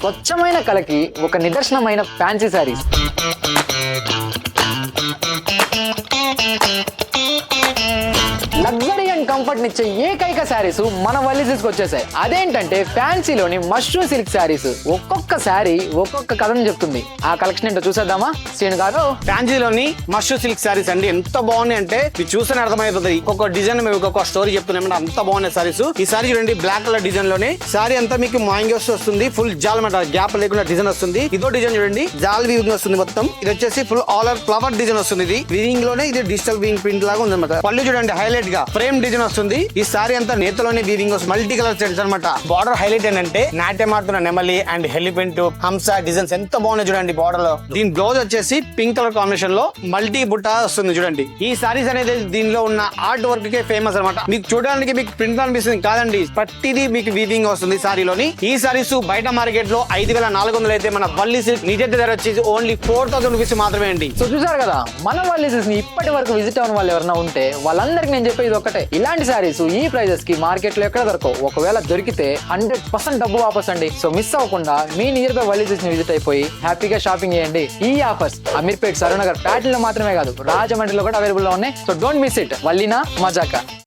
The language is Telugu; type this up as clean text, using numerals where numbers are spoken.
స్వచ్ఛమైన కళకి ఒక నిదర్శనమైన fancy saris. Luxury and comfort నిచ్చే ఏకైక శారీస్ మన వల్లిసిస్కి వచ్చేసాయి. అదేంటంటే ఫ్యాన్సీలోని మష్రూమ్ సిల్క్ శారీస్. ఒక్కొక్క శారీ ఒక్కొక్క కథను చెప్తుంది. ఆ కలెక్షన్ ఏంటో చూసేద్దామా శ్రీను గారు? ఫ్యాన్సీలోని మష్రూమ్ సిల్క్ శారీస్ అండి. ఎంత బాగున్నాయి అంటే మీరు చూస్తేనే అర్థమైపోతుంది. ఒక్కొక్క డిజైన్ మేము ఒక్కొక్క స్టోరీ చెప్తున్నాం. అంత బాగున్నాయి శారీస్. ఈ శారీ చూడండి, బ్లాక్ కలర్ డిజైన్ లోనే శారీ అంతా మీకు మ్యాంగోస్ వస్తుంది. ఫుల్ జాల్ మాట గ్యాప్ లేకుండా డిజైన్ వస్తుంది. ఇదో డిజైన్ చూడండి, జాల్ వీవింగ్ వస్తుంది మొత్తం. ఇది వచ్చేసి full all over flower design వస్తుంది. ఇది వీవింగ్ లోనే ఇది డిజిటల్ వీవింగ్ ప్రింట్ లాగా ఉంది అనమాట. పళ్ళు చూడండి, హైలైట్ గా ఫ్రేమ్ డిజైన్ వస్తుంది. ఈ సారీ అంతా నేతలోనే వీవింగ్ వస్తుంది. మల్టీ కలర్ సెట్స్ అనమాట. బార్డర్ హైలైట్ ఏంటంటే నాట్యం ఆడుతున్న నెమలి అండ్ హెలిపెంట్ హంస డిజైన్స్ ఎంత బాగున్నాయి చూడండి బార్డర్ లో. దీని బ్లౌజ్ వచ్చేసి పింక్ కలర్ కాంబినేషన్ లో మల్టీ బుట్ట వస్తుంది చూడండి. ఈ సారీస్ అనేది దీనిలో ఉన్న ఆర్ట్ వర్క్ కే ఫేమస్ అనమాట. మీకు చూడడానికి మీకు ప్రింట్ అనిపిస్తుంది కాదండి, ప్రతిదీ మీకు వీవింగ్ వస్తుంది సారీలోని. ఈ సారీస్ బయట మార్కెట్ లో 5400 అయితే మన వల్లి సిల్క్ నిజ ధర వచ్చేసి ఓన్లీ 4000 రూపీస్ మాత్రమే అండి. సో చూసారు కదా, మన వల్లిసిస్ ని ఇప్పటి వరకు విజిట్ అవ్వని వాళ్ళు ఎవరైనా ఉంటే వాళ్ళందరికీ నేను చెప్పేది ఒకటే, ఇలాంటి శారీస్ ఈ ప్రైజెస్ కి మార్కెట్ లో ఎక్కడ దొరకవు. ఒకవేళ దొరికితే 100% డబ్బు వాపస్ అండి. సో మిస్ అవ్వకుండా మీ నియర్ బై వల్లిసిస్ ని విజిట్ అయిపోయి హ్యాపీగా షాపింగ్ చేయండి. ఈ ఆఫర్స్ అమీర్పేట్, సరూనగర్, ప్యాటర్న్ లో మాత్రమే కాదు, రాజమండ్రిలో కూడా అవైలబుల్ లో ఉన్నాయి. So don't miss it. వల్లినా మజాకా.